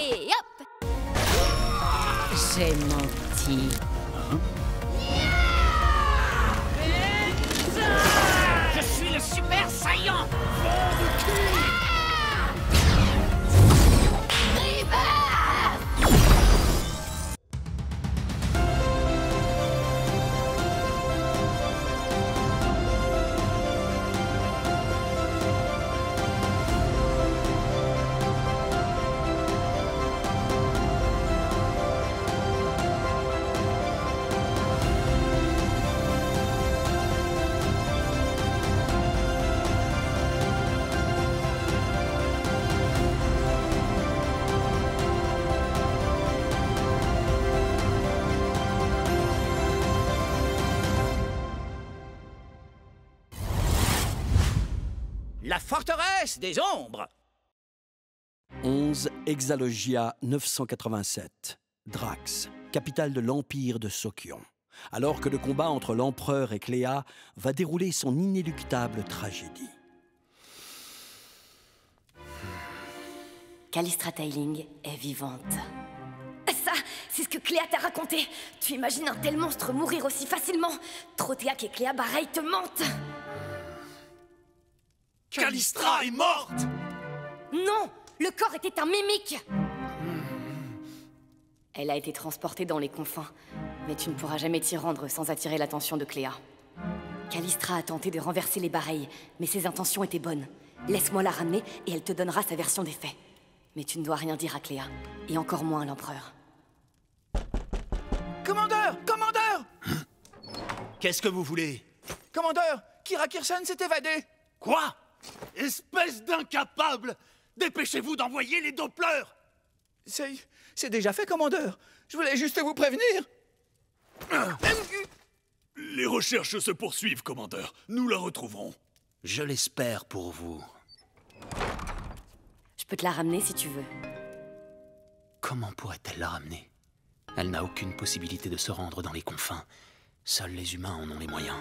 Et hop! J'ai menti. Je suis le Super Saiyan! La forteresse des ombres! 11 Exalogia 987. Drax, capitale de l'Empire de Sokion. Alors que le combat entre l'Empereur et Cléa va dérouler son inéluctable tragédie. Callistra Tailing est vivante. Ça, c'est ce que Cléa t'a raconté. Tu imagines un tel monstre mourir aussi facilement? Trotéac et Cléa Bareil te mentent. Callistra est morte! Non! Le corps était un mimique! Elle a été transportée dans les confins, mais tu ne pourras jamais t'y rendre sans attirer l'attention de Cléa. Callistra a tenté de renverser les Bareilles, mais ses intentions étaient bonnes. Laisse-moi la ramener et elle te donnera sa version des faits. Mais tu ne dois rien dire à Cléa, et encore moins à l'Empereur. Commandeur! Commandeur! Qu'est-ce que vous voulez? Commandeur! Kira Kirsen s'est évadé! Quoi? Espèce d'incapable! Dépêchez-vous d'envoyer les Dopplers! C'est déjà fait, commandeur. Je voulais juste vous prévenir. Les recherches se poursuivent, commandeur. Nous la retrouverons. Je l'espère pour vous. Je peux te la ramener si tu veux. Comment pourrait-elle la ramener? Elle n'a aucune possibilité de se rendre dans les confins. Seuls les humains en ont les moyens.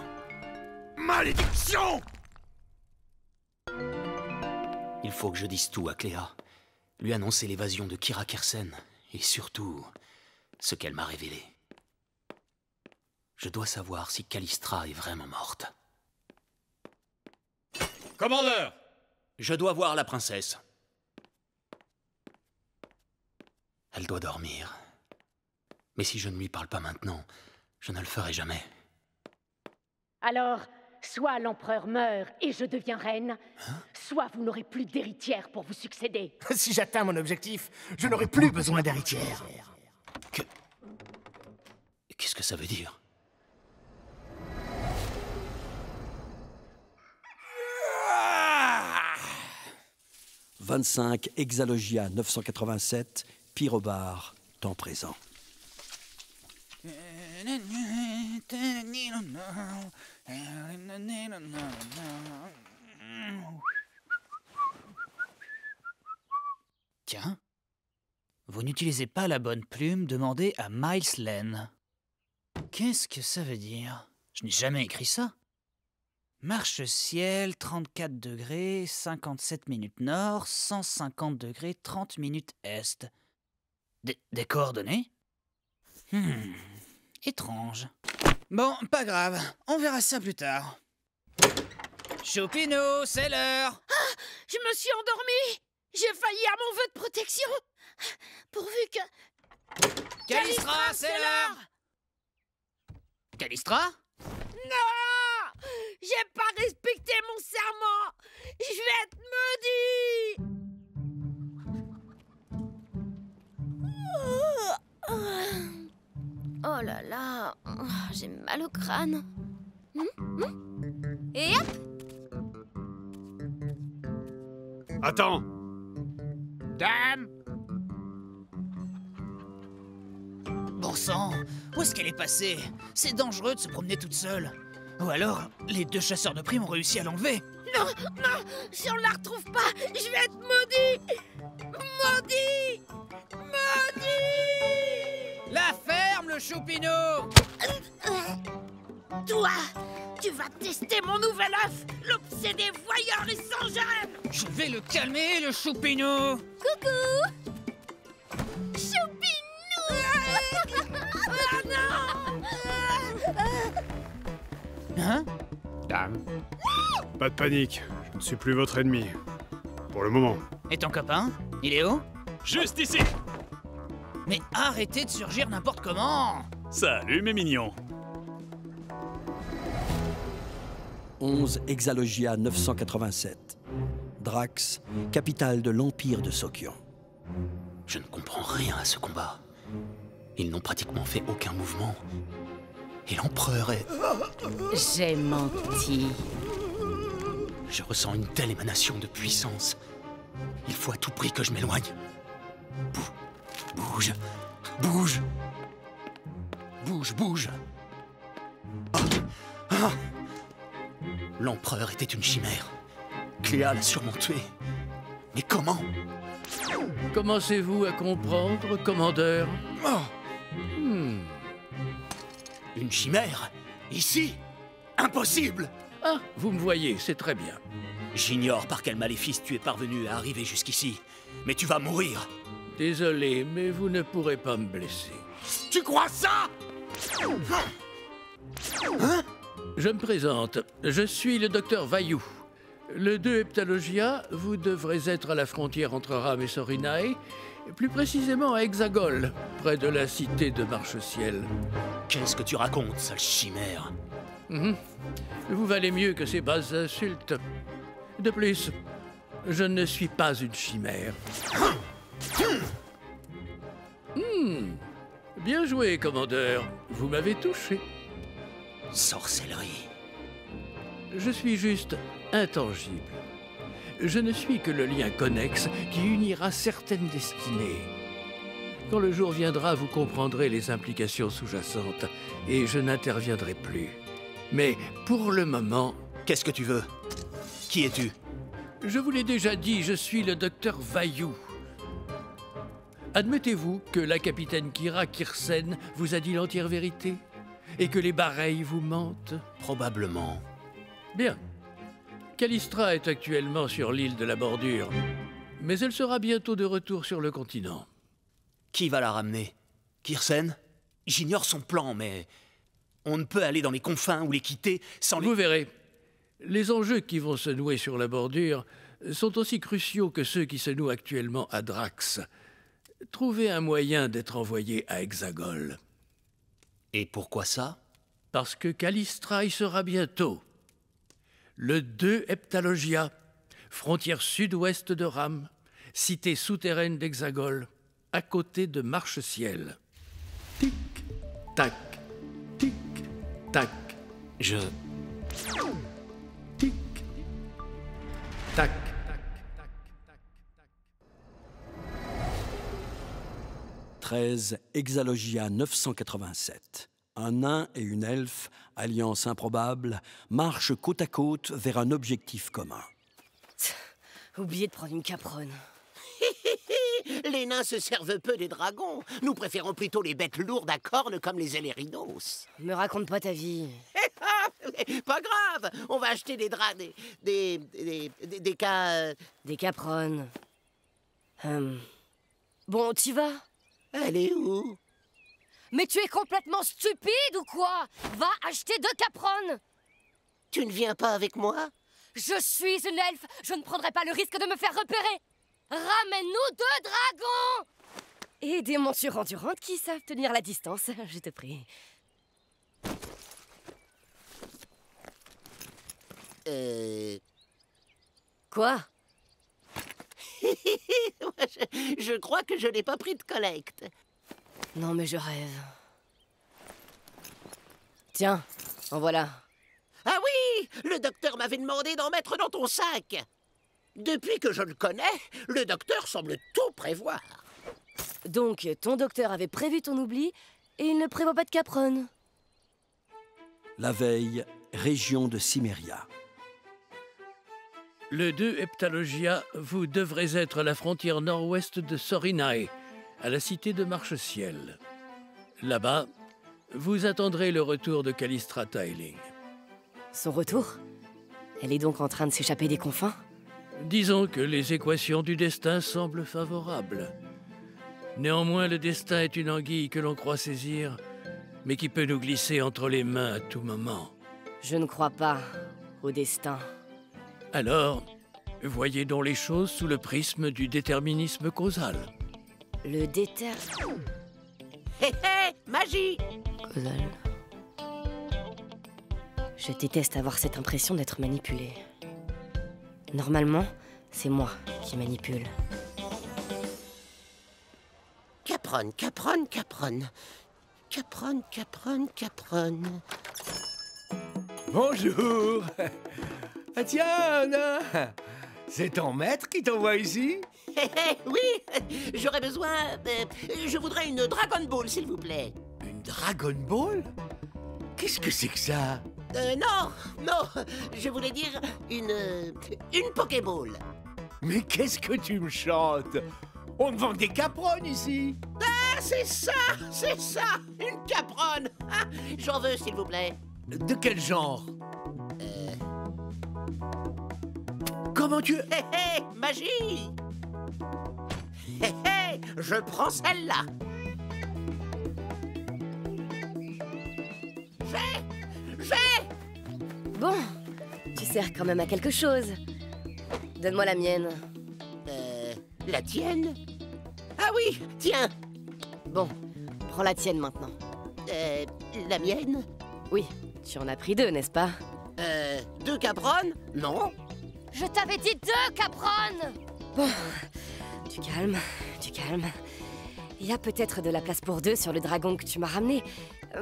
Malédiction! Il faut que je dise tout à Cléa. Lui annoncer l'évasion de Kira Kirsen. Et surtout, ce qu'elle m'a révélé. Je dois savoir si Callistra est vraiment morte. Commandeur! Je dois voir la princesse. Elle doit dormir. Mais si je ne lui parle pas maintenant, je ne le ferai jamais. Alors, soit l'empereur meurt et je deviens reine, soit vous n'aurez plus d'héritière pour vous succéder. Si j'atteins mon objectif, je n'aurai plus besoin d'héritière. Qu'est-ce que ça veut dire? Ah 25 Exalogia 987, Pyrobar, temps présent. Tiens, vous n'utilisez pas la bonne plume, demandez à Miles Lane. Qu'est-ce que ça veut dire? Je n'ai jamais écrit ça. Marche-ciel, 34 degrés, 57 minutes nord, 150 degrés, 30 minutes est. Des coordonnées? Étrange. Bon, pas grave, on verra ça plus tard. Choupino, c'est l'heure! Ah, je me suis endormie! J'ai failli à mon vœu de protection! Pourvu que... Callistra, c'est l'heure! Callistra? Non! J'ai pas respecté mon serment! Je vais être maudit! Oh là là, j'ai mal au crâne. Et hop! Attends! Dame! Bon sang, où est-ce qu'elle est passée? C'est dangereux de se promener toute seule. Ou alors, les deux chasseurs de primes ont réussi à l'enlever. Non, non! Si on la retrouve pas, je vais être maudit! Maudit! Maudit! La ferme, le Choupino! Toi, tu vas tester mon nouvel œuf, l'obsédé voyeur et sans gêne! Je vais le calmer, le Choupino! Coucou! Hein? Pas de panique, je ne suis plus votre ennemi. Pour le moment. Et ton copain? Il est où? Juste ici! Mais arrêtez de surgir n'importe comment! Salut mes mignons! 11 Exalogia 987. Drax, capitale de l'Empire de Sokion. Je ne comprends rien à ce combat. Ils n'ont pratiquement fait aucun mouvement. Et l'empereur est... J'ai menti. Je ressens une telle émanation de puissance. Il faut à tout prix que je m'éloigne. Bouge. Bouge. Bouge, bouge. L'empereur était une chimère. Cléa l'a sûrement tué. Mais comment? Commencez-vous à comprendre, commandeur? Une chimère? Ici? Impossible! Ah, vous me voyez, c'est très bien. J'ignore par quel maléfice tu es parvenu à arriver jusqu'ici. Mais tu vas mourir. Désolé, mais vous ne pourrez pas me blesser. Tu crois ça? Je me présente. Je suis le docteur Vaillou. Le 2 Heptalogia, vous devrez être à la frontière entre Ram et Sorinae, plus précisément à Hexagol, près de la cité de Marche-Ciel. Qu'est-ce que tu racontes, sale chimère? Vous valez mieux que ces basses insultes. De plus, je ne suis pas une chimère. Bien joué, commandeur. Vous m'avez touché. Sorcellerie. Je suis juste intangible. Je ne suis que le lien connexe qui unira certaines destinées. Quand le jour viendra, vous comprendrez les implications sous-jacentes et je n'interviendrai plus. Mais pour le moment... Qu'est-ce que tu veux? Qui es-tu? Je vous l'ai déjà dit, je suis le docteur Vaillou. Admettez-vous que la capitaine Kira Kirsen vous a dit l'entière vérité? Et que les Bareilles vous mentent? Probablement. Bien. Callistra est actuellement sur l'île de la Bordure, mais elle sera bientôt de retour sur le continent. Qui va la ramener? Kirsen? J'ignore son plan, mais... on ne peut aller dans les confins ou les quitter sans... Vous verrez. Les enjeux qui vont se nouer sur la Bordure sont aussi cruciaux que ceux qui se nouent actuellement à Drax. Trouvez un moyen d'être envoyé à Hexagol. Et pourquoi ça? Parce que Callistra y sera bientôt. Le 2 Heptalogia, frontière sud-ouest de Ram, cité souterraine d'Hexagol, à côté de Marche-Ciel. Tic, tac, tic, tac. Je... Tic, tac. 13 Exalogia 987. Un nain et une elfe, alliance improbable, marchent côte à côte vers un objectif commun. Oubliez de prendre une capronne. Les nains se servent peu des dragons. Nous préférons plutôt les bêtes lourdes à cornes comme les Elerinos. Me raconte pas ta vie. Pas grave, on va acheter des draps, Des capronnes. Bon, t'y vas? Elle est où? Mais tu es complètement stupide ou quoi? Va acheter 2 capronnes! Tu ne viens pas avec moi? Je suis une elfe, je ne prendrai pas le risque de me faire repérer. Ramène-nous 2 dragons! Et des montures endurantes qui savent tenir la distance, je te prie. Quoi? Je crois que je n'ai pas pris de collecte. Non mais je rêve. Tiens, en voilà. Ah oui! Le docteur m'avait demandé d'en mettre dans ton sac. Depuis que je le connais, le docteur semble tout prévoir. Donc, ton docteur avait prévu ton oubli et il ne prévoit pas de capronne. La veille, région de Cimmeria. Le 2 Heptalogia, vous devrez être à la frontière nord-ouest de Sorinae, à la cité de Marche-Ciel. Là-bas, vous attendrez le retour de Callistra Tiling. Son retour? Elle est donc en train de s'échapper des confins? Disons que les équations du destin semblent favorables. Néanmoins, le destin est une anguille que l'on croit saisir, mais qui peut nous glisser entre les mains à tout moment. Je ne crois pas au destin. Alors, voyez donc les choses sous le prisme du déterminisme causal. Le déter... Hé hé, magie! Causal. Je déteste avoir cette impression d'être manipulée. Normalement, c'est moi qui manipule. Capron, Capron, Capron. Capron, Capron, Capron. Bonjour. Ah tiens, Anna. C'est ton maître qui t'envoie ici? Hé hé, oui, j'aurais besoin... je voudrais une Dragon Ball, s'il vous plaît. Une Dragon Ball? Qu'est-ce que c'est que ça? Non, non, je voulais dire une Pokéball. Mais qu'est-ce que tu me chantes? On ne vend que des capronnes ici. Ah, c'est ça, une capronne. Ah, j'en veux, s'il vous plaît. De quel genre? Comment tu... Hé hé, magie. Hé hé, je prends celle-là. J'ai. Bon, tu sers quand même à quelque chose. Donne-moi la mienne. La tienne? Ah oui, tiens. Bon, prends la tienne maintenant. La mienne? Oui, tu en as pris 2, n'est-ce pas? 2 capronnes? Non. Je t'avais dit 2, Capron! Bon, du calme, du calme. Il y a peut-être de la place pour 2 sur le dragon que tu m'as ramené,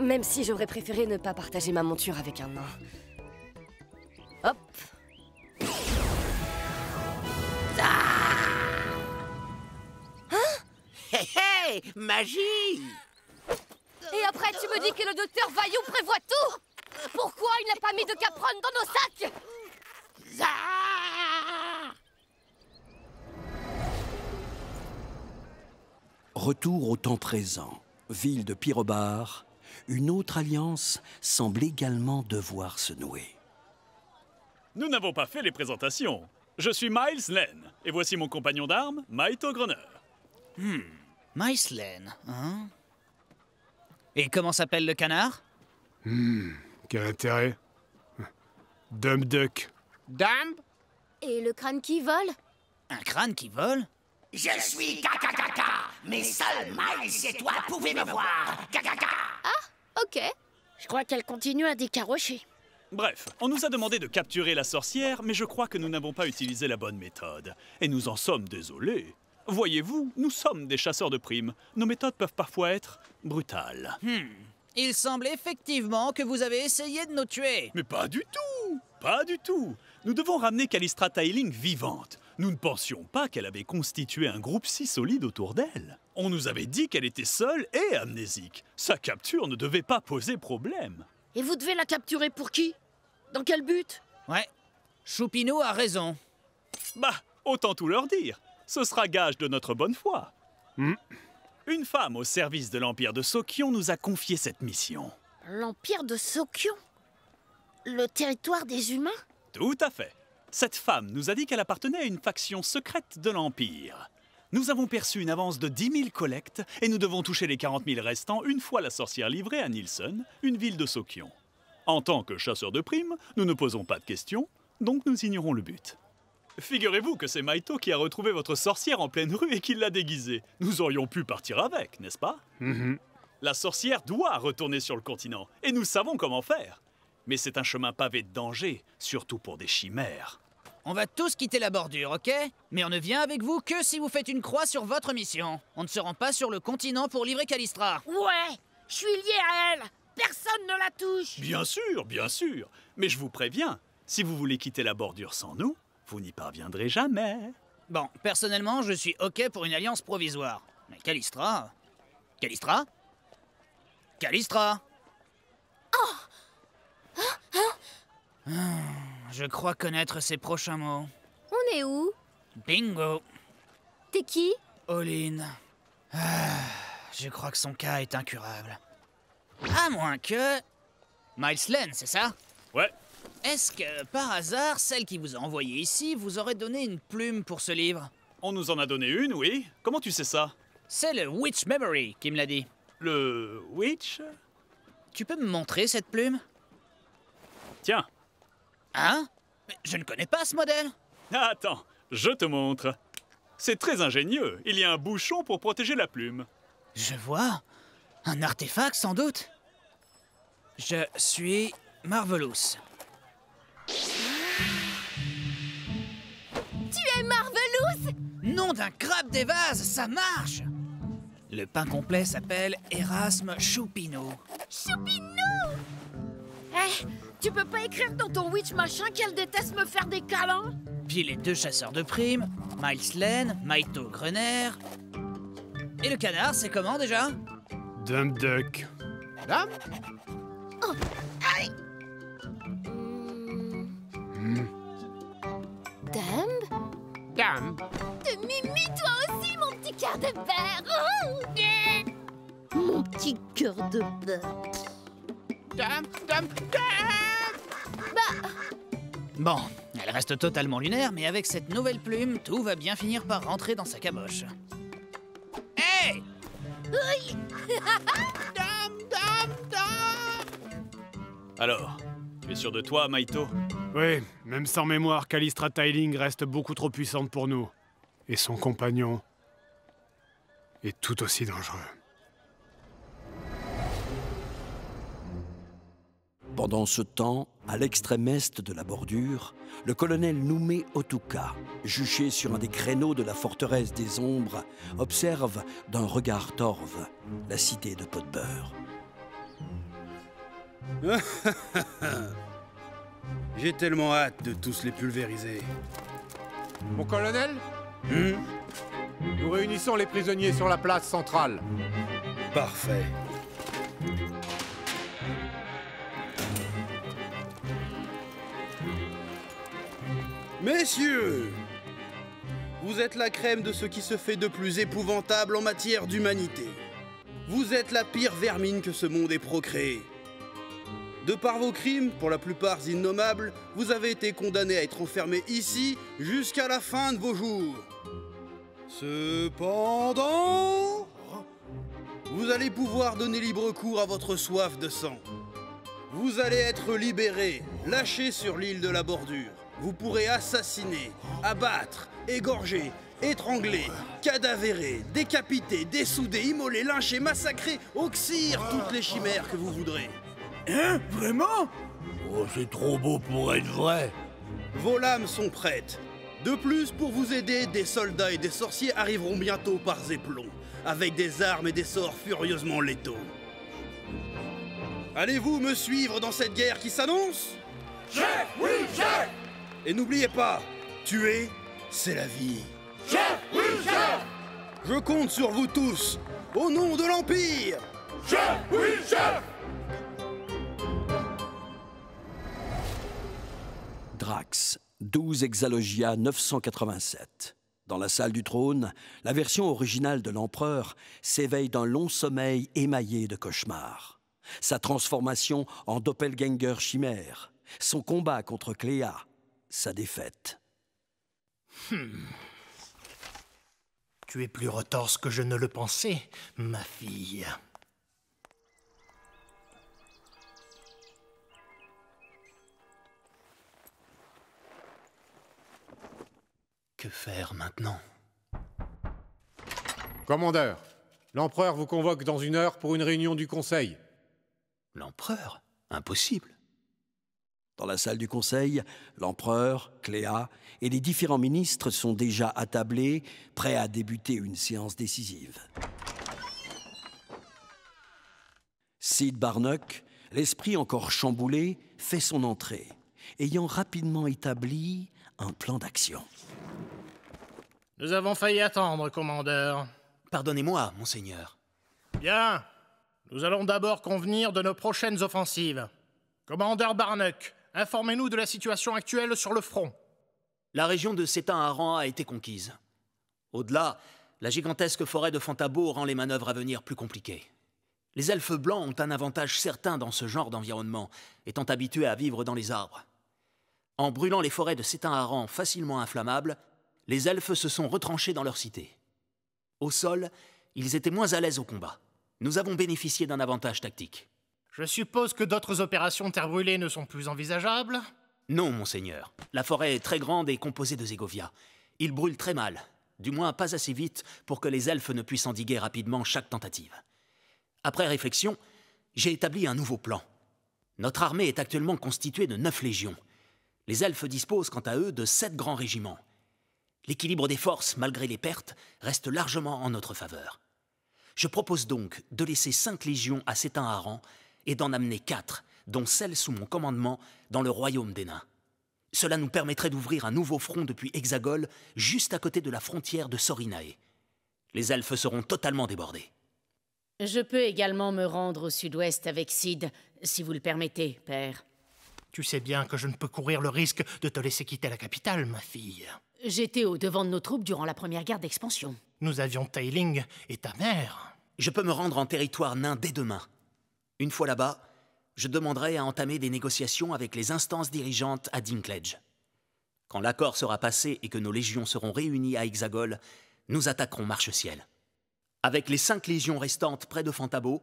même si j'aurais préféré ne pas partager ma monture avec un nain. Hop. Hé hé, magie. Et après, tu me dis que le docteur Vaillou prévoit tout? Pourquoi il n'a pas mis de Capron dans nos sacs? Retour au temps présent, ville de Pyrobar, une autre alliance semble également devoir se nouer. Nous n'avons pas fait les présentations. Je suis Miles Lane, et voici mon compagnon d'armes, Maito Grunner. Miles Lane, hein? Et comment s'appelle le canard? Quel intérêt? Dumb Duck. Dumb? Et le crâne qui vole? Un crâne qui vole? Je suis Kakakaka, mais seul Miles et toi pouvez me voir. Kakaka. Ah, ok. Je crois qu'elle continue à décarrocher. Bref, on nous a demandé de capturer la sorcière, mais je crois que nous n'avons pas utilisé la bonne méthode. Et nous en sommes désolés. Voyez-vous, nous sommes des chasseurs de primes. Nos méthodes peuvent parfois être brutales. Il semble effectivement que vous avez essayé de nous tuer. Mais pas du tout! Pas du tout! Nous devons ramener Callistra Tailing vivante. Nous ne pensions pas qu'elle avait constitué un groupe si solide autour d'elle. On nous avait dit qu'elle était seule et amnésique. Sa capture ne devait pas poser problème. Et vous devez la capturer pour qui? Dans quel but? Ouais, Choupinou a raison. Bah, autant tout leur dire. Ce sera gage de notre bonne foi. Une femme au service de l'Empire de Sokion nous a confié cette mission. L'Empire de Sokion? Le territoire des humains? Tout à fait. Cette femme nous a dit qu'elle appartenait à une faction secrète de l'Empire. Nous avons perçu une avance de 10 000 collectes et nous devons toucher les 40 000 restants une fois la sorcière livrée à Nilsson, une ville de Sokion. En tant que chasseurs de primes, nous ne posons pas de questions, donc nous ignorons le but. Figurez-vous que c'est Maito qui a retrouvé votre sorcière en pleine rue et qui l'a déguisée. Nous aurions pu partir avec, n'est-ce pas? La sorcière doit retourner sur le continent, et nous savons comment faire. Mais c'est un chemin pavé de danger, surtout pour des chimères. On va tous quitter la bordure, ok? Mais on ne vient avec vous que si vous faites une croix sur votre mission. On ne se rend pas sur le continent pour livrer Callistra. Ouais, je suis lié à elle. Personne ne la touche. Bien sûr. Mais je vous préviens, si vous voulez quitter la bordure sans nous, vous n'y parviendrez jamais. Bon, personnellement, je suis ok pour une alliance provisoire. Mais Callistra... Callistra? Callistra? Je crois connaître ses prochains mots. On est où? Bingo. T'es qui? Olin. Je crois que son cas est incurable. À moins que... Miles Lane, c'est ça? Ouais. Est-ce que, par hasard, celle qui vous a envoyé ici vous aurait donné une plume pour ce livre? On nous en a donné une, oui. Comment tu sais ça? C'est le Witch Memory qui me l'a dit. Le Witch? Tu peux me montrer cette plume? Tiens. Hein? Mais je ne connais pas ce modèle. Attends, je te montre. C'est très ingénieux. Il y a un bouchon pour protéger la plume. Je vois. Un artefact, sans doute. Je suis Marvelous. Tu es Marvelous? Nom d'un crabe des vases, ça marche! Le pain complet s'appelle Erasme Choupinou. Choupinou! Eh, tu peux pas écrire dans ton witch machin qu'elle déteste me faire des câlins? Puis les 2 chasseurs de primes, Miles Lane, Maito Gruner. Et le canard, c'est comment déjà? Dump Duck. Dame? Oh, aïe! Dumb? Dame? Te mimi toi aussi, mon petit cœur de beurre! Oh, mon petit cœur de beurre. Dame? Dame? Bah... Bon, elle reste totalement lunaire, mais avec cette nouvelle plume, tout va bien finir par rentrer dans sa caboche. Hey! Oui! Dame? Dame? Dame? Alors, tu es sûr de toi, Maito? Oui, même sans mémoire, Callistra Tiling reste beaucoup trop puissante pour nous. Et son compagnon est tout aussi dangereux. Pendant ce temps, à l'extrême est de la bordure, le colonel Noumé Otuka, juché sur un des créneaux de la forteresse des ombres, observe d'un regard torve la cité de Pot-de-Beurre. J'ai tellement hâte de tous les pulvériser. Mon colonel, nous réunissons les prisonniers sur la place centrale. Parfait. Messieurs, vous êtes la crème de ce qui se fait de plus épouvantable en matière d'humanité. Vous êtes la pire vermine que ce monde ait procréée. De par vos crimes, pour la plupart innommables, vous avez été condamnés à être enfermés ici jusqu'à la fin de vos jours. Cependant, vous allez pouvoir donner libre cours à votre soif de sang. Vous allez être libérés, lâchés sur l'île de la bordure. Vous pourrez assassiner, abattre, égorger, étrangler, cadavérer, décapiter, dessouder, immoler, lyncher, massacrer, oxyre toutes les chimères que vous voudrez. Hein? Vraiment? Oh, c'est trop beau pour être vrai. Vos lames sont prêtes. De plus, pour vous aider, des soldats et des sorciers arriveront bientôt par Zéplon, avec des armes et des sorts furieusement létaux. Allez-vous me suivre dans cette guerre qui s'annonce? Chef! Oui, chef! Et n'oubliez pas, tuer, c'est la vie. Chef! Oui, chef! Je compte sur vous tous, au nom de l'Empire! Chef! Oui, chef! Drax, 12 Exalogia 987. Dans la salle du trône, la version originale de l'empereur s'éveille d'un long sommeil émaillé de cauchemars. Sa transformation en doppelganger chimère, son combat contre Cléa, sa défaite. Tu es plus retorse que je ne le pensais, ma fille. Que faire maintenant? Commandeur, l'empereur vous convoque dans 1 heure pour une réunion du conseil. L'empereur? Impossible. Dans la salle du conseil, l'empereur, Cléa et les différents ministres sont déjà attablés, prêts à débuter une séance décisive. Sid Barnock, l'esprit encore chamboulé, fait son entrée, ayant rapidement établi un plan d'action. Nous avons failli attendre, commandeur. Pardonnez-moi, monseigneur. Bien. Nous allons d'abord convenir de nos prochaines offensives. Commandeur Barnock, informez-nous de la situation actuelle sur le front. La région de Sétain-Aran a été conquise. Au-delà, la gigantesque forêt de Fantabo rend les manœuvres à venir plus compliquées. Les elfes blancs ont un avantage certain dans ce genre d'environnement, étant habitués à vivre dans les arbres. En brûlant les forêts de Sétain-Aran facilement inflammables, les elfes se sont retranchés dans leur cité. Au sol, ils étaient moins à l'aise au combat. Nous avons bénéficié d'un avantage tactique. Je suppose que d'autres opérations terre brûlée ne sont plus envisageables? Non, monseigneur. La forêt est très grande et composée de zégovias. Ils brûlent très mal, du moins pas assez vite pour que les elfes ne puissent endiguer rapidement chaque tentative. Après réflexion, j'ai établi un nouveau plan. Notre armée est actuellement constituée de 9 légions. Les elfes disposent quant à eux de 7 grands régiments. L'équilibre des forces, malgré les pertes, reste largement en notre faveur. Je propose donc de laisser 5 légions à Sétain-Aran et d'en amener 4, dont celle sous mon commandement, dans le royaume des nains. Cela nous permettrait d'ouvrir un nouveau front depuis Hexagol, juste à côté de la frontière de Sorinae. Les elfes seront totalement débordés. Je peux également me rendre au sud-ouest avec Sid, si vous le permettez, père. Tu sais bien que je ne peux courir le risque de te laisser quitter la capitale, ma fille. J'étais au devant de nos troupes durant la première guerre d'expansion. Nous avions Tailing et ta mère. Je peux me rendre en territoire nain dès demain. Une fois là-bas, je demanderai à entamer des négociations avec les instances dirigeantes à Dinklage. Quand l'accord sera passé et que nos légions seront réunies à Hexagol, nous attaquerons Marche-Ciel. Avec les 5 légions restantes près de Fantabo,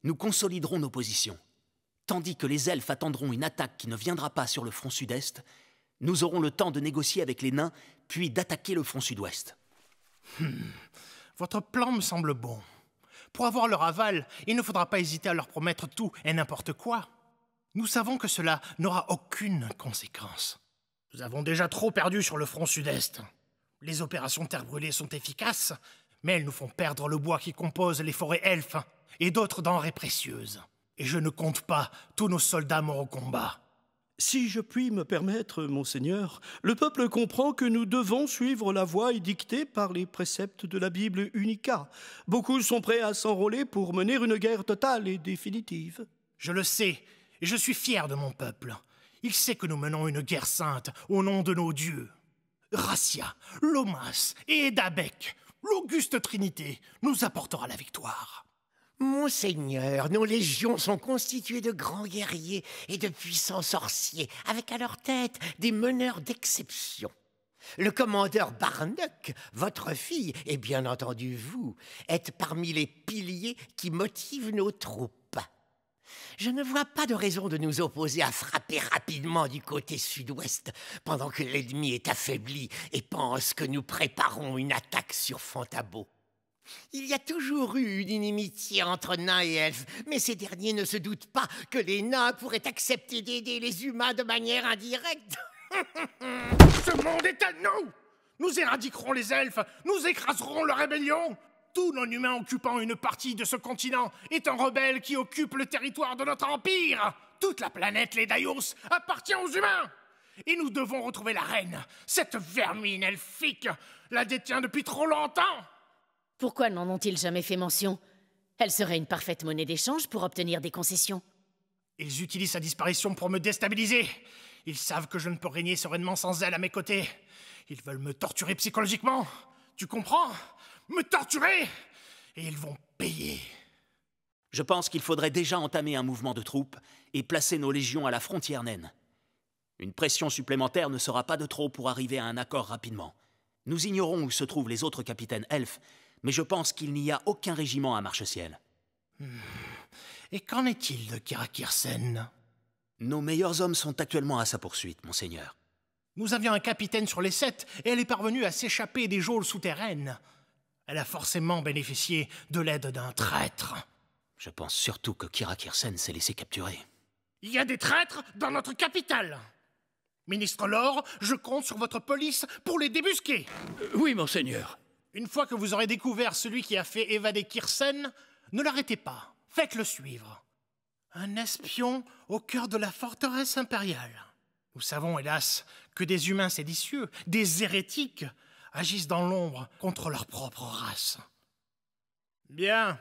nous consoliderons nos positions. Tandis que les elfes attendront une attaque qui ne viendra pas sur le front sud-est, nous aurons le temps de négocier avec les nains, puis d'attaquer le front sud-ouest. Votre plan me semble bon. Pour avoir leur aval, il ne faudra pas hésiter à leur promettre tout et n'importe quoi. Nous savons que cela n'aura aucune conséquence. Nous avons déjà trop perdu sur le front sud-est. Les opérations terre brûlée sont efficaces, mais elles nous font perdre le bois qui compose les forêts elfes et d'autres denrées précieuses. Et je ne compte pas tous nos soldats morts au combat. Si je puis me permettre, monseigneur, le peuple comprend que nous devons suivre la voie édictée par les préceptes de la Bible Unica. Beaucoup sont prêts à s'enrôler pour mener une guerre totale et définitive. Je le sais, et je suis fier de mon peuple. Il sait que nous menons une guerre sainte au nom de nos dieux. Rassia, Lomas et Edabek, l'auguste Trinité, nous apportera la victoire. Monseigneur, nos légions sont constituées de grands guerriers et de puissants sorciers, avec à leur tête des meneurs d'exception. Le commandeur Barnock, votre fille, et bien entendu vous, êtes parmi les piliers qui motivent nos troupes. Je ne vois pas de raison de nous opposer à frapper rapidement du côté sud-ouest, pendant que l'ennemi est affaibli et pense que nous préparons une attaque sur Fantabo. Il y a toujours eu une inimitié entre nains et elfes, mais ces derniers ne se doutent pas que les nains pourraient accepter d'aider les humains de manière indirecte. Ce monde est à nous! Nous éradiquerons les elfes, nous écraserons leur rébellion. Tous non-humains occupant une partie de ce continent est un rebelle qui occupe le territoire de notre empire. Toute la planète, les Daios, appartient aux humains. Et nous devons retrouver la reine. Cette vermine elfique la détient depuis trop longtemps. Pourquoi n'en ont-ils jamais fait mention? Elle serait une parfaite monnaie d'échange pour obtenir des concessions. Ils utilisent sa disparition pour me déstabiliser. Ils savent que je ne peux régner sereinement sans elle à mes côtés. Ils veulent me torturer psychologiquement. Tu comprends? Me torturer! Et ils vont payer. Je pense qu'il faudrait déjà entamer un mouvement de troupes et placer nos légions à la frontière naine. Une pression supplémentaire ne sera pas de trop pour arriver à un accord rapidement. Nous ignorons où se trouvent les autres capitaines elfes, mais je pense qu'il n'y a aucun régiment à Marche-Ciel. Et qu'en est-il de Kirakirsen? Nos meilleurs hommes sont actuellement à sa poursuite, monseigneur. Nous avions un capitaine sur les 7, et elle est parvenue à s'échapper des geôles souterraines. Elle a forcément bénéficié de l'aide d'un traître. Je pense surtout que Kirakirsen s'est laissé capturer. Il y a des traîtres dans notre capitale. Ministre Lore, je compte sur votre police pour les débusquer. Oui, monseigneur. Une fois que vous aurez découvert celui qui a fait évader Kirsen, ne l'arrêtez pas, faites-le suivre. Un espion au cœur de la forteresse impériale. Nous savons, hélas, que des humains séditieux, des hérétiques, agissent dans l'ombre contre leur propre race. Bien.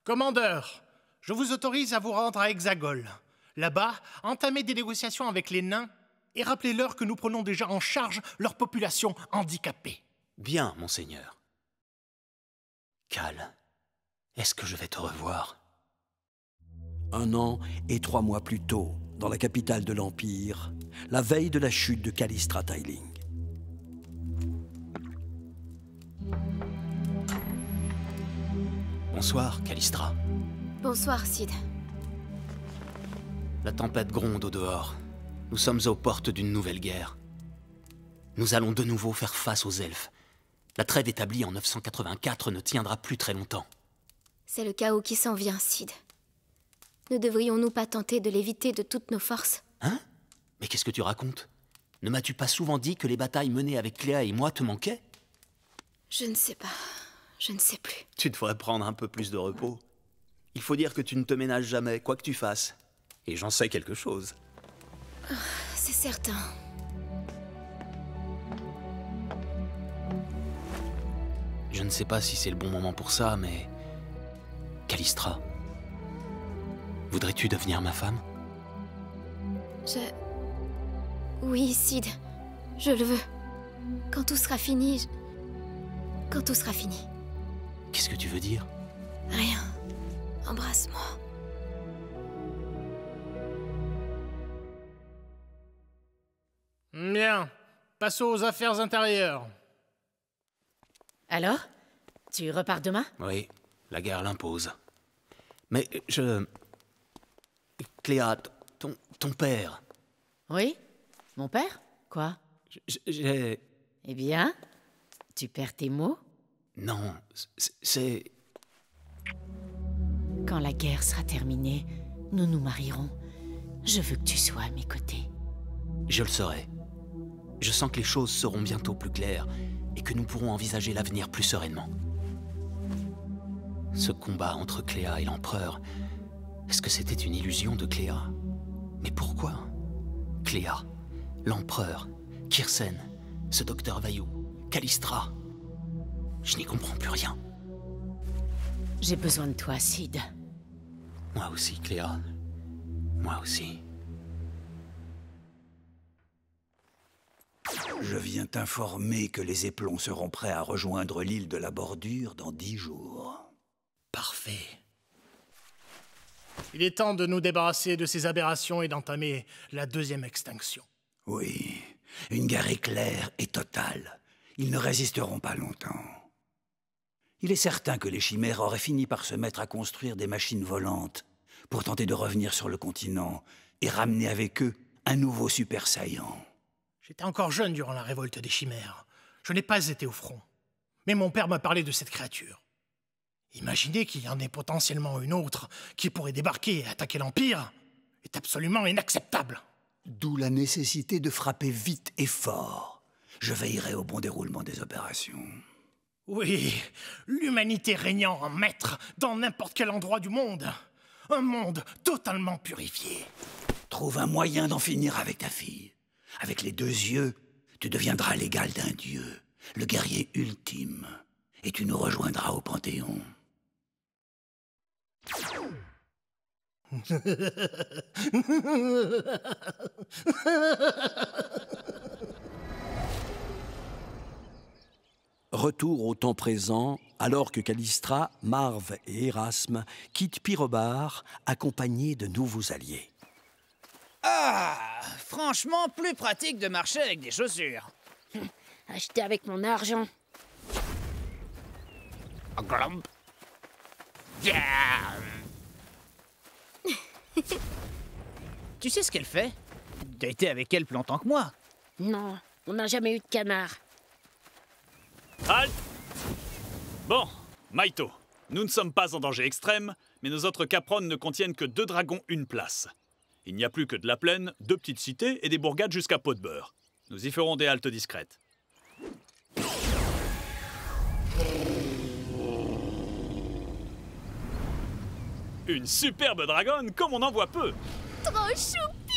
Commandeur, je vous autorise à vous rendre à Hexagol. Là-bas, entamez des négociations avec les nains et rappelez-leur que nous prenons déjà en charge leur population handicapée. Bien, monseigneur. Cal, est-ce que je vais te revoir? 1 an et 3 mois plus tôt, dans la capitale de l'Empire, la veille de la chute de Kalistra Tailing. Bonsoir, Kalistra. Bonsoir, Sid. La tempête gronde au dehors. Nous sommes aux portes d'une nouvelle guerre. Nous allons de nouveau faire face aux elfes. La trêve établie en 984 ne tiendra plus très longtemps. C'est le chaos qui s'en vient, Sid. Ne devrions-nous pas tenter de l'éviter de toutes nos forces? Hein? Mais qu'est-ce que tu racontes? Ne m'as-tu pas souvent dit que les batailles menées avec Cléa et moi te manquaient? Je ne sais pas. Je ne sais plus. Tu devrais prendre un peu plus de repos. Il faut dire que tu ne te ménages jamais, quoi que tu fasses. Et j'en sais quelque chose. Oh, c'est certain. Je ne sais pas si c'est le bon moment pour ça, mais... Callistra, voudrais-tu devenir ma femme? Oui, Sid. Je le veux. Quand tout sera fini, Quand tout sera fini. Qu'est-ce que tu veux dire? Rien. Embrasse-moi. Bien. Passons aux affaires intérieures. Alors? Tu repars demain? Oui, la guerre l'impose. Mais Cléa, ton père... Oui? Mon père? Quoi? J'ai... Eh bien, tu perds tes mots? Non, c'est... Quand la guerre sera terminée, nous nous marierons. Je veux que tu sois à mes côtés. Je le serai. Je sens que les choses seront bientôt plus claires et que nous pourrons envisager l'avenir plus sereinement. Ce combat entre Cléa et l'Empereur, est-ce que c'était une illusion de Cléa? Mais pourquoi? Cléa, l'Empereur, Kirsen, ce docteur Vaillou, Callistra... Je n'y comprends plus rien. J'ai besoin de toi, Sid. Moi aussi, Cléa. Moi aussi. Je viens t'informer que les éplons seront prêts à rejoindre l'île de la Bordure dans 10 jours. Parfait. Il est temps de nous débarrasser de ces aberrations et d'entamer la deuxième extinction. Oui, une guerre éclair et totale. Ils ne résisteront pas longtemps. Il est certain que les chimères auraient fini par se mettre à construire des machines volantes pour tenter de revenir sur le continent et ramener avec eux un nouveau super saillant. J'étais encore jeune durant la révolte des chimères. Je n'ai pas été au front. Mais mon père m'a parlé de cette créature. Imaginer qu'il y en ait potentiellement une autre qui pourrait débarquer et attaquer l'Empire est absolument inacceptable. D'où la nécessité de frapper vite et fort. Je veillerai au bon déroulement des opérations. Oui, l'humanité régnant en maître dans n'importe quel endroit du monde. Un monde totalement purifié. Trouve un moyen d'en finir avec ta fille. Avec les 2 yeux, tu deviendras l'égal d'un dieu, le guerrier ultime, et tu nous rejoindras au Panthéon. Retour au temps présent, alors que Callistra, Marv et Erasme quittent Pyrobar, accompagnés de nouveaux alliés. Ah! Franchement, plus pratique de marcher avec des chaussures. Acheter avec mon argent. Tu sais ce qu'elle fait? T'as été avec elle plus longtemps que moi. Non, on n'a jamais eu de canard. Halt! Bon, Maito, nous ne sommes pas en danger extrême, mais nos autres caprones ne contiennent que 2 dragons, 1 place. Il n'y a plus que de la plaine, 2 petites cités et des bourgades jusqu'à Pot-de-Beurre. Nous y ferons des haltes discrètes. Une superbe dragonne comme on en voit peu. Trop choupi!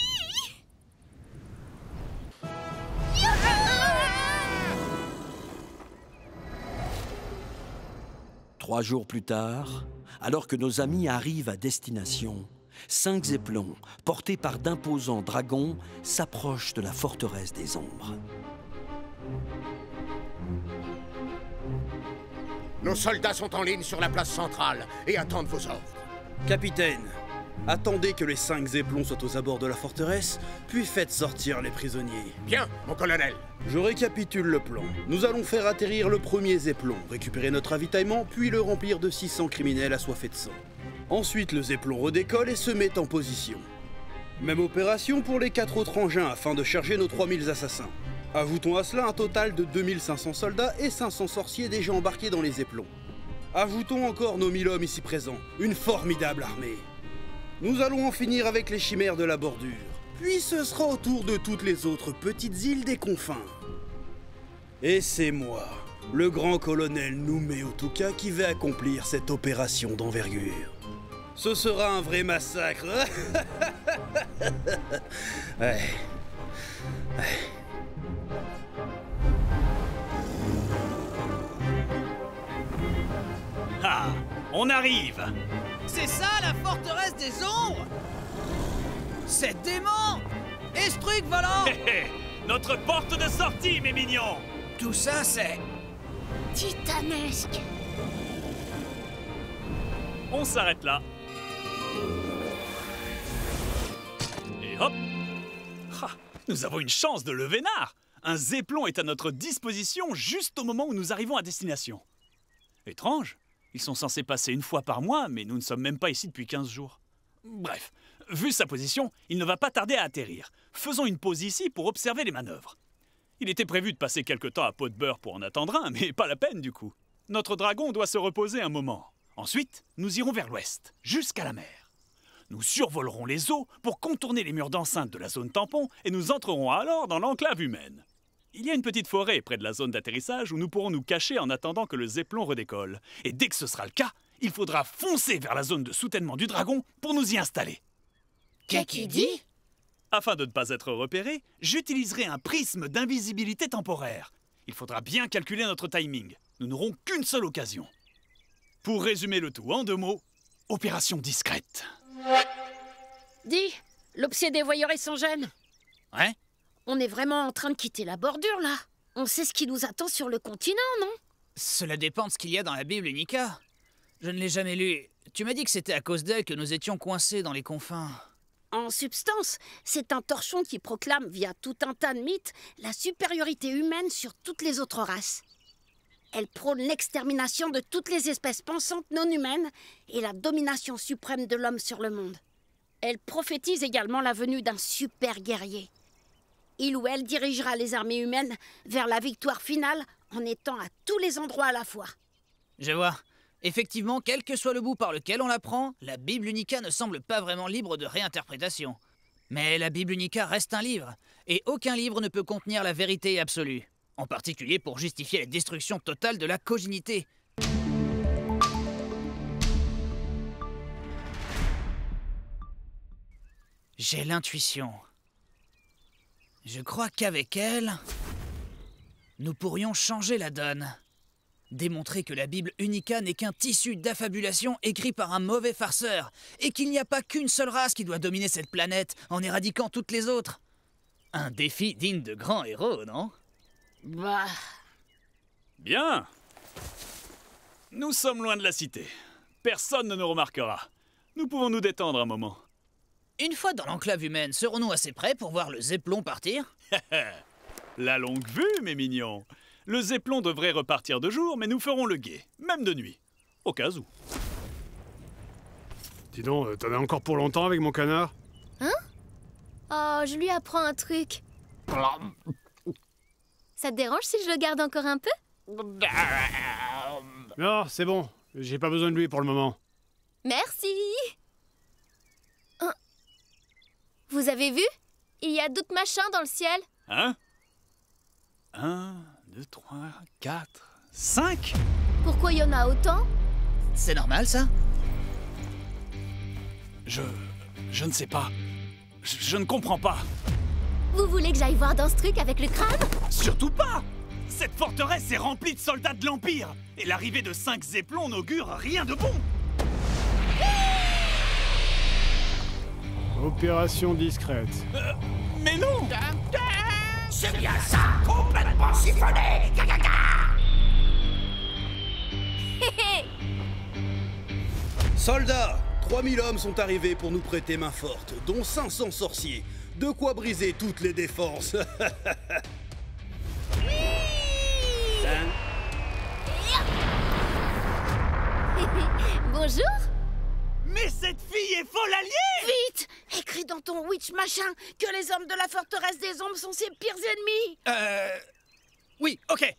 3 jours plus tard, alors que nos amis arrivent à destination, 5 zeppelins, portés par d'imposants dragons, s'approchent de la forteresse des ombres. Nos soldats sont en ligne sur la place centrale et attendent vos ordres. Capitaine, attendez que les 5 zeppelins soient aux abords de la forteresse, puis faites sortir les prisonniers. Bien, mon colonel. Je récapitule le plan. Nous allons faire atterrir le premier zeppelin, récupérer notre ravitaillement, puis le remplir de 600 criminels assoiffés de sang. Ensuite, le zeppelin redécolle et se met en position. Même opération pour les 4 autres engins afin de charger nos 3000 assassins. Ajoutons à cela un total de 2500 soldats et 500 sorciers déjà embarqués dans les Zeppelons. Ajoutons encore nos 1000 hommes ici présents, une formidable armée. Nous allons en finir avec les chimères de la bordure, puis ce sera au tour de toutes les autres petites îles des confins. Et c'est moi, le grand colonel Noumé Otuka, qui vais accomplir cette opération d'envergure. Ce sera un vrai massacre. Ouais. Ah, on arrive! C'est ça la forteresse des ombres? C'est dément! Et ce truc volant? Notre porte de sortie, mes mignons! Tout ça, c'est... titanesque! On s'arrête là. Et hop! Ah, nous avons une chance de le vénard! Un Zeppelon est à notre disposition juste au moment où nous arrivons à destination. Étrange. Ils sont censés passer une fois par mois, mais nous ne sommes même pas ici depuis 15 jours. Bref, vu sa position, il ne va pas tarder à atterrir. Faisons une pause ici pour observer les manœuvres. Il était prévu de passer quelque temps à Pot-de-Beurre pour en attendre un, mais pas la peine du coup. Notre dragon doit se reposer un moment. Ensuite, nous irons vers l'ouest, jusqu'à la mer. Nous survolerons les eaux pour contourner les murs d'enceinte de la zone tampon et nous entrerons alors dans l'enclave humaine. Il y a une petite forêt près de la zone d'atterrissage où nous pourrons nous cacher en attendant que le Zeppelon redécolle. Et dès que ce sera le cas, il faudra foncer vers la zone de soutènement du dragon pour nous y installer. Qu'est-ce qu'il dit? Afin de ne pas être repéré, j'utiliserai un prisme d'invisibilité temporaire. Il faudra bien calculer notre timing. Nous n'aurons qu'une seule occasion. Pour résumer le tout en 2 mots, opération discrète. Dis, l'obsédé voyeuré sans gêne. Ouais? On est vraiment en train de quitter la bordure, là. On sait ce qui nous attend sur le continent, non? Cela dépend de ce qu'il y a dans la Bible Unica. Je ne l'ai jamais lu. Tu m'as dit que c'était à cause d'elle que nous étions coincés dans les confins. En substance, c'est un torchon qui proclame, via tout un tas de mythes, la supériorité humaine sur toutes les autres races. Elle prône l'extermination de toutes les espèces pensantes non humaines et la domination suprême de l'homme sur le monde. Elle prophétise également la venue d'un super guerrier. Il ou elle dirigera les armées humaines vers la victoire finale en étant à tous les endroits à la fois. Je vois. Effectivement, quel que soit le bout par lequel on la prend, la Bible Unica ne semble pas vraiment libre de réinterprétation. Mais la Bible Unica reste un livre, et aucun livre ne peut contenir la vérité absolue. En particulier pour justifier la destruction totale de la cogénité. J'ai l'intuition. Je crois qu'avec elle, nous pourrions changer la donne. Démontrer que la Bible Unica n'est qu'un tissu d'affabulation écrit par un mauvais farceur, et qu'il n'y a pas qu'une seule race qui doit dominer cette planète en éradiquant toutes les autres. Un défi digne de grands héros, non? Bah... Bien. Nous sommes loin de la cité. Personne ne nous remarquera. Nous pouvons nous détendre un moment. Une fois dans l'enclave humaine, serons-nous assez prêts pour voir le Zeppelon partir? La longue vue, mes mignons. Le Zeppelon devrait repartir de jour, mais nous ferons le guet, même de nuit. Au cas où. Dis donc, t'en as encore pour longtemps avec mon canard? Hein? Oh, je lui apprends un truc. Ça te dérange si je le garde encore un peu? Non, c'est bon. J'ai pas besoin de lui pour le moment. Merci. Vous avez vu? Il y a d'autres machins dans le ciel. Hein? 1, 2, 3, 4, 5? Pourquoi il y en a autant? C'est normal, ça? Je ne sais pas. Je ne comprends pas. Vous voulez que j'aille voir dans ce truc avec le crâne? Surtout pas! Cette forteresse est remplie de soldats de l'Empire, et l'arrivée de 5 Zeppelons n'augure rien de bon. Opération discrète. Mais non! C'est bien ça, complètement siphonné. Soldats, 3000 hommes sont arrivés pour nous prêter main forte, dont 500 sorciers. De quoi briser toutes les défenses. Bonjour. Mais cette fille est folle alliée! Vite! Écris dans ton witch machin que les hommes de la forteresse des ombres sont ses pires ennemis. Oui, ok.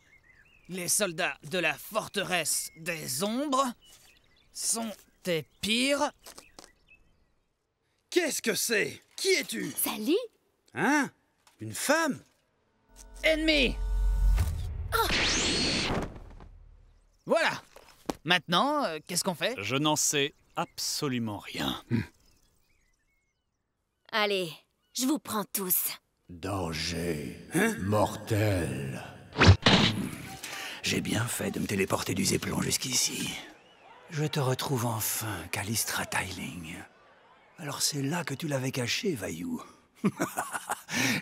Les soldats de la forteresse des ombres sont tes pires. Qu'est-ce que c'est? Qui es-tu? Sally? Hein? Une femme? Ennemis. Oh. Voilà. Maintenant, qu'est-ce qu'on fait? Je n'en sais absolument rien. Allez, je vous prends tous. Danger mortel. J'ai bien fait de me téléporter du Zeppelin jusqu'ici. Je te retrouve enfin, Callistra Tiling. Alors c'est là que tu l'avais caché, Vaillou.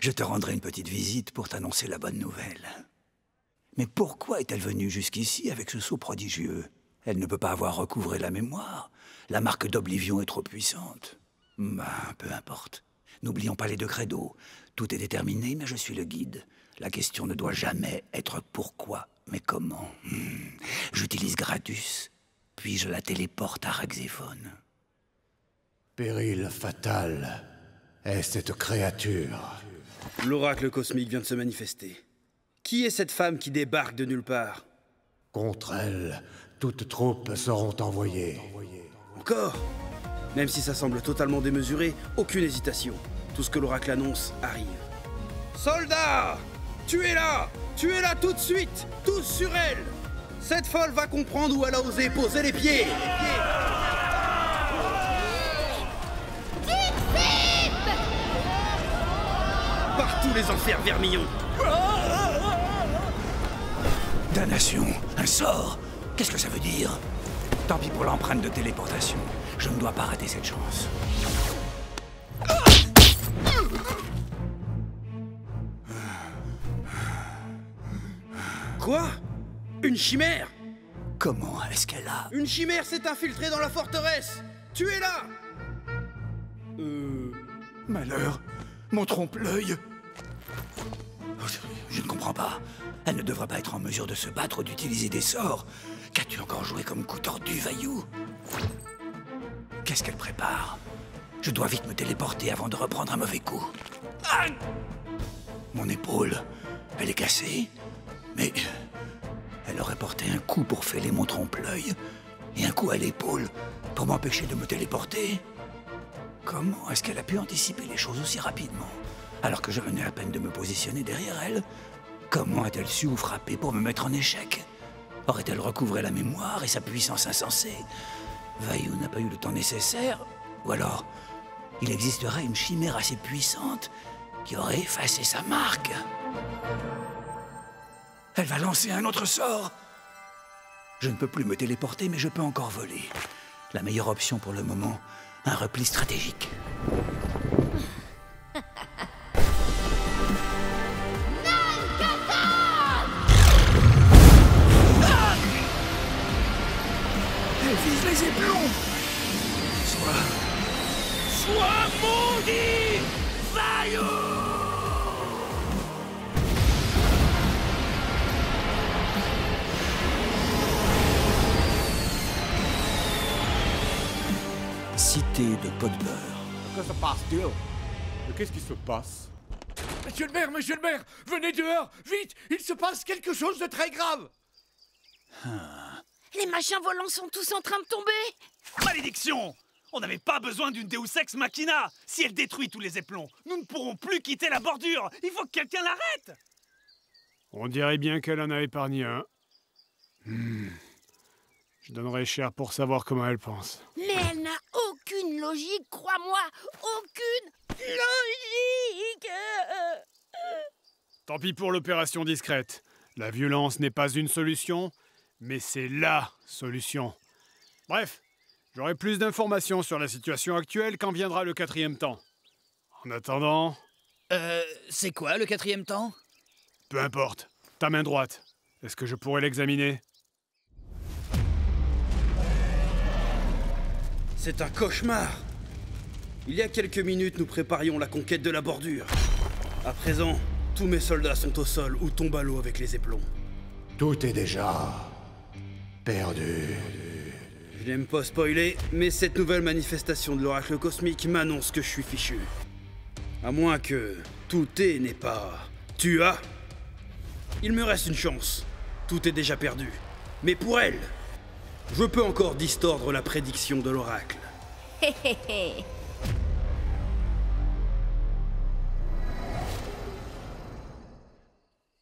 Je te rendrai une petite visite pour t'annoncer la bonne nouvelle. Mais pourquoi est-elle venue jusqu'ici avec ce sceau prodigieux? Elle ne peut pas avoir recouvré la mémoire. La marque d'Oblivion est trop puissante. Peu importe. N'oublions pas les deux credos. Tout est déterminé, mais je suis le guide. La question ne doit jamais être pourquoi, mais comment. J'utilise Gradus, puis je la téléporte à Raxéphone. Péril fatal est cette créature. L'oracle cosmique vient de se manifester. Qui est cette femme qui débarque de nulle part? Contre elle, toutes troupes seront envoyées. Encore? Même si ça semble totalement démesuré, aucune hésitation. Tout ce que l'oracle annonce arrive. Soldats! Tuez-la! Tuez-la tout de suite! Tous sur elle! Cette folle va comprendre où elle a osé poser les pieds! Par tous les enfers vermillons! Damnation! Un sort! Qu'est-ce que ça veut dire? Tant pis pour l'empreinte de téléportation. Je ne dois pas rater cette chance. Quoi? Une chimère? Comment est-ce qu'elle a... Une chimère s'est infiltrée dans la forteresse! Tuez-la! Malheur! Mon trompe-l'œil! Je ne comprends pas. Elle ne devrait pas être en mesure de se battre ou d'utiliser des sorts. Qu'as-tu encore joué comme coup tordu, Vaillou? Qu'est-ce qu'elle prépare? Je dois vite me téléporter avant de reprendre un mauvais coup. Ah! Mon épaule, elle est cassée, mais elle aurait porté un coup pour fêler mon trompe-l'œil et un coup à l'épaule pour m'empêcher de me téléporter. Comment est-ce qu'elle a pu anticiper les choses aussi rapidement, alors que je venais à peine de me positionner derrière elle? Comment a-t-elle su où frapper pour me mettre en échec? Aurait-elle recouvré la mémoire et sa puissance insensée? Vaillou n'a pas eu le temps nécessaire? Ou alors, il existerait une chimère assez puissante qui aurait effacé sa marque? Elle va lancer un autre sort! Je ne peux plus me téléporter, mais je peux encore voler. La meilleure option pour le moment, un repli stratégique. Elle vise les éplons! Sois maudit, Vaillou! Cité de pot de beurre. Que se passe-t-il? Qu'est-ce qui se passe? Monsieur le maire, venez dehors, vite, il se passe quelque chose de très grave. Les machins volants sont tous en train de tomber. Malédiction! On n'avait pas besoin d'une Deus Ex Machina! Si elle détruit tous les éplons, nous ne pourrons plus quitter la bordure! Il faut que quelqu'un l'arrête! On dirait bien qu'elle en a épargné un. Je donnerais cher pour savoir comment elle pense. Mais elle n'a aucune logique, crois-moi. Aucune logique. Tant pis pour l'opération discrète. La violence n'est pas une solution, mais c'est LA solution. Bref, j'aurai plus d'informations sur la situation actuelle quand viendra le 4e temps. En attendant... c'est quoi le 4e temps? Peu importe. Ta main droite. Est-ce que je pourrais l'examiner? C'est un cauchemar! Il y a quelques minutes, nous préparions la conquête de la bordure. À présent, tous mes soldats sont au sol ou tombent à l'eau avec les éplons. Tout est déjà perdu. Je n'aime pas spoiler, mais cette nouvelle manifestation de l'oracle cosmique m'annonce que je suis fichu. À moins que tout n'est pas... Tu as... Il me reste une chance. Tout est déjà perdu. Mais pour elle, je peux encore distordre la prédiction de l'oracle. Hé hé hé.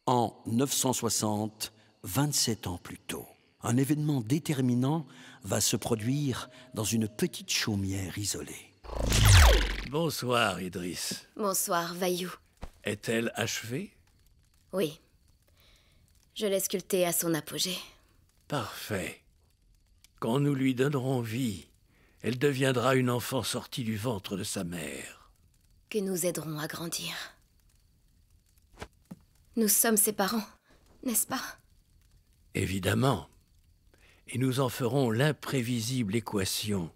En 960, 27 ans plus tôt, un événement déterminant va se produire dans une petite chaumière isolée. Bonsoir, Idriss. Bonsoir, Vaillou. Est-elle achevée? Oui. Je l'ai sculptée à son apogée. Parfait. Quand nous lui donnerons vie, elle deviendra une enfant sortie du ventre de sa mère. Que nous aiderons à grandir. Nous sommes ses parents, n'est-ce pas? Évidemment. Et nous en ferons l'imprévisible équation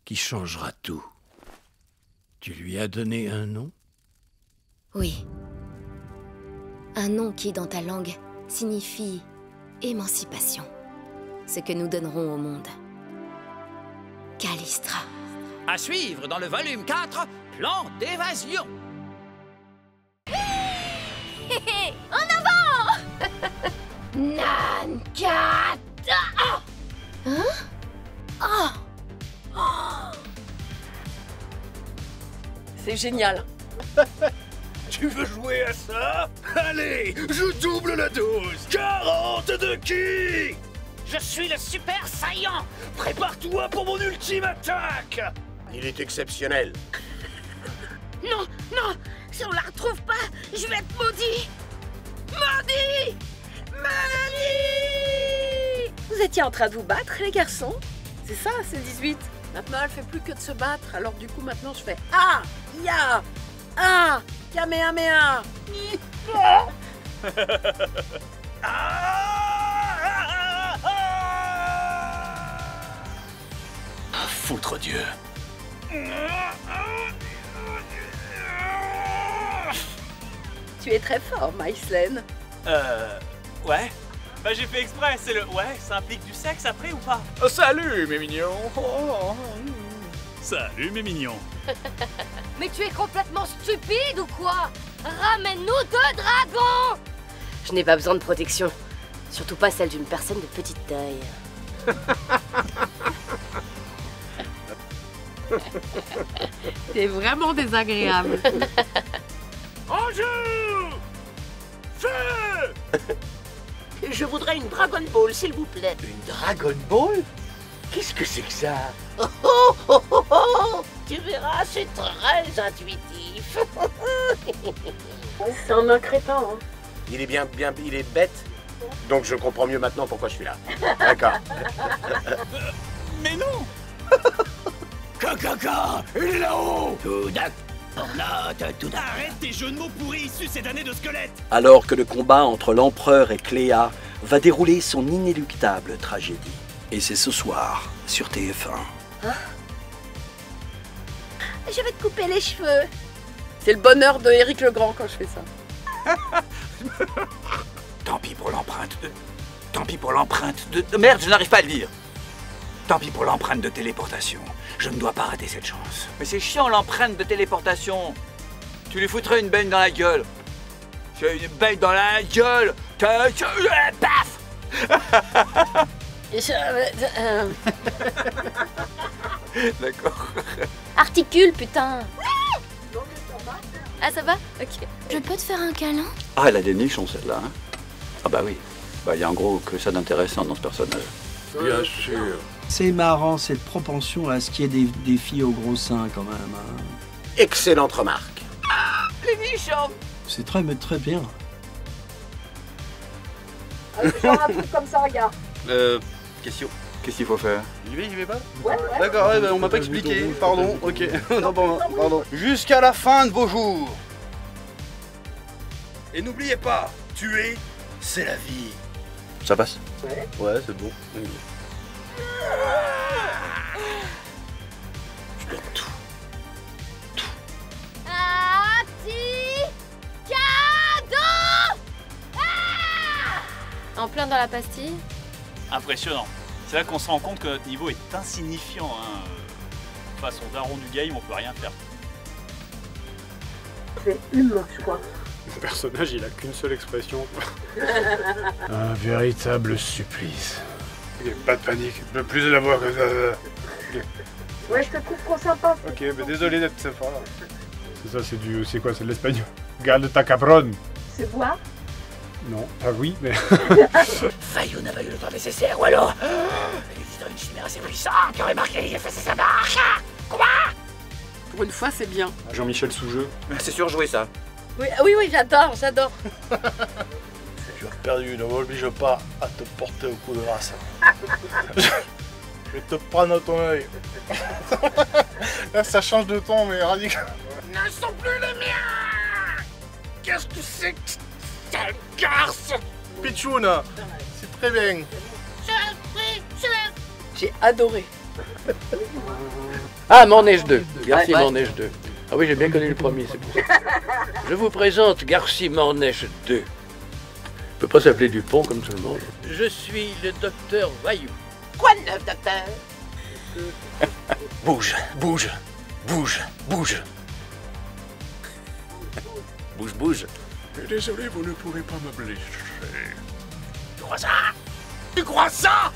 qui changera tout. Tu lui as donné un nom? Oui. Un nom qui, dans ta langue, signifie émancipation. Ce que nous donnerons au monde. Callistra. À suivre dans le volume 4, Plan d'évasion. Hé hé, en avant. Nankata. Hein? Oh. C'est génial. Tu veux jouer à ça? Allez, je double la dose. 40 de ki. Je suis le Super Saiyan. Prépare-toi pour mon ultime attaque. Il est exceptionnel. Non, non, si on la retrouve pas, je vais être maudit. Maudit! Maudit! Vous étiez en train de vous battre, les garçons? C'est ça, c'est le 18. Maintenant, elle fait plus que de se battre, alors du coup, maintenant, je fais Ah! Ya! Ah! Kamehameha! Foutre Dieu. Tu es très fort, Maïslen. Ouais. Bah j'ai fait exprès, c'est le... Ouais, ça implique du sexe après ou pas? Salut, mes mignons. Salut, mes mignons. Mais tu es complètement stupide ou quoi? Ramène-nous 2 dragons! Je n'ai pas besoin de protection. Surtout pas celle d'une personne de petite taille. T'es vraiment désagréable. En jeu! Feu! Je voudrais une Dragon Ball, s'il vous plaît. Une Dragon Ball? Qu'est-ce que c'est que ça? Tu verras, c'est très intuitif. C'est un crétin, hein. Il est il est bête. Donc je comprends mieux maintenant pourquoi je suis là. D'accord. Mais non! Kakaka, il est là-haut! Arrête tes jeux de mots pourris issus ces damnés de squelettes! Alors que le combat entre l'empereur et Cléa va dérouler son inéluctable tragédie. Et c'est ce soir sur TF1. Hein? Je vais te couper les cheveux. C'est le bonheur de Éric Legrand quand je fais ça. Tant pis pour l'empreinte de... Tant pis pour l'empreinte de... Merde, je n'arrive pas à le dire. Tant pis pour l'empreinte de téléportation. Je ne dois pas rater cette chance. Mais c'est chiant l'empreinte de téléportation. Tu lui foutrais une baigne dans la gueule. J'ai une baigne dans la gueule. Paf. D'accord. Articule, putain. Ah, ça va? Ok. Je peux te faire un câlin? Ah, elle a des nichons celle-là. Hein. Ah bah oui. Bah il y a en gros que ça d'intéressant dans ce personnage. Bien sûr. C'est marrant cette propension à ce qu'il y ait des filles au gros sein quand même. Hein. Excellente remarque. Les nichons. C'est très bien. Genre un truc comme ça, regarde. Qu'est-ce qu'il faut faire? J'y vais pas? Ouais. D'accord, ouais, on m'a pas expliqué, pardon, ok. Non, pardon. Jusqu'à la fin de vos jours. Et n'oubliez pas, tuer, c'est la vie. Ça passe? Ouais, c'est bon. Je perds tout. En plein dans la pastille. Impressionnant. C'est là qu'on se rend compte que notre niveau est insignifiant. Hein. Face au daron du game, on peut rien faire. C'est humain, je crois. Mon personnage, il a qu'une seule expression. Un véritable supplice. Pas de panique, je veux plus de la voix que ça. Ouais, je te trouve trop sympa. Ok, mais désolé d'être sympa. C'est ça, c'est quoi? C'est de l'espagnol. Garde ta cabron. C'est boire? Non, ah oui, mais... Fayou n'a pas eu le temps nécessaire, ou alors... Il existe une chimère assez puissante qui aurait marqué l'effet sa marque. Quoi? Pour une fois, c'est bien. Jean-Michel Sous-Jeu. C'est surjoué ça. Oui, oui, j'adore, j'adore. Tu as perdu, ne m'oblige pas à te porter au coup de grâce. Je vais te prendre ton œil. Là, ça change de ton, mais radical. Ne sont plus les miens. Qu'est-ce que c'est que cette garce? Pichouna, c'est très bien. J'ai adoré. Ah, Morneige 2. Garci Morneige 2. Ah oui, j'ai bien connu le premier, c'est pour ça. Je vous présente Garci Morneige 2. Il peut pas s'appeler Dupont comme tout le monde. Je suis le docteur Vaillou. Quoi de neuf, docteur? Bouge, bouge, bouge, bouge. Bouge, bouge. Désolé, vous ne pourrez pas me blesser. Tu crois ça? Tu crois ça?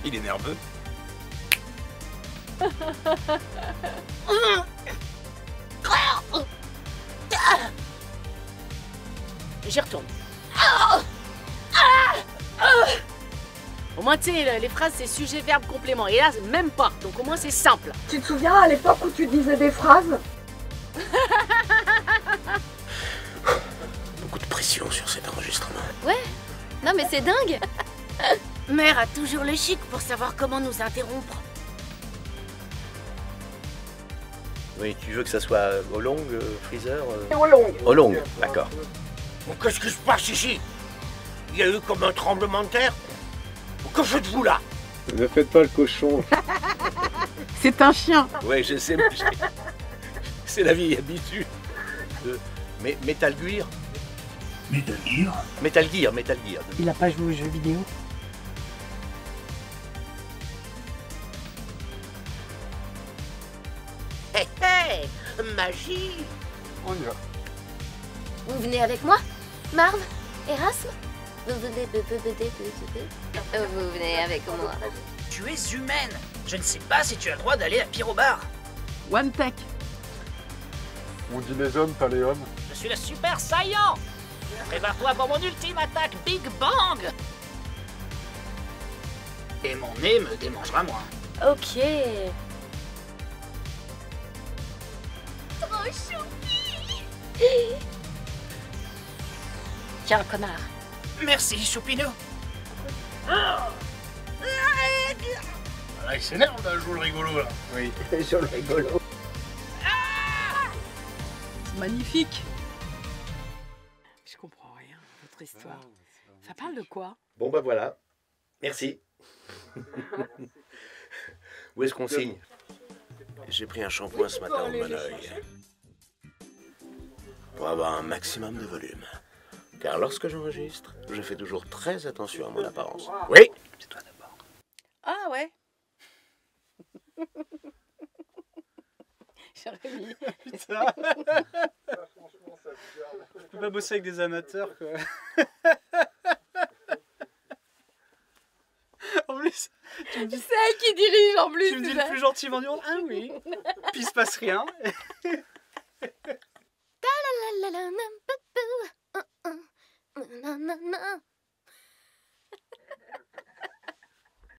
Il est nerveux. J'y retourne. Au moins, tu sais, les phrases, c'est sujet, verbe, complément. Et là, même pas. Donc au moins, c'est simple. Tu te souviens à l'époque où tu disais des phrases? Beaucoup de pression sur cet enregistrement. Ouais. Non mais c'est dingue. Mère a toujours le chic pour savoir comment nous interrompre. Oui, tu veux que ça soit Olong, Freezer Olong. Olong, d'accord. Bon, qu'est-ce qui se passe ici? Il y a eu comme un tremblement de terre? Que faites-vous là? Ne faites pas le cochon. C'est un chien. Ouais, je sais, mais c'est la vieille habitude. Metal Gear. Metal Gear? Metal Gear, Metal Gear. Il a pas joué aux jeux vidéo. Hé hé! Magie! On y va. Vous venez avec moi, Marv, Erasme? Vous venez avec moi. Tu es humaine. Je ne sais pas si tu as le droit d'aller à Pyrobar. One Tech. On dit les hommes, pas les hommes. Je suis le Super Saiyan. Prépare-toi pour mon ultime attaque Big Bang. Et mon nez me démangera moins. Ok. Trop choupi. Tiens, connard. Merci, Choupinou. Là, il s'énerve, là, joue le rigolo, là. Oui, joue le rigolo. C'est magnifique. Je comprends rien, votre histoire. Ça parle de quoi? Bon, bah voilà. Merci. Où est-ce qu'on signe? J'ai pris un shampoing ce matin au Monoeil. Pour avoir un maximum de volume. Car lorsque j'enregistre, je fais toujours très attention à mon apparence. Oui, c'est toi d'abord. Ah ouais. J'aurais mis. Putain. Je peux pas bosser avec des amateurs, quoi. En plus, tu me dis... C'est elle qui dirige en plus. Tu me dis le plus gentiment du monde. Ah oui. Puis il se passe rien. Ta la la la la,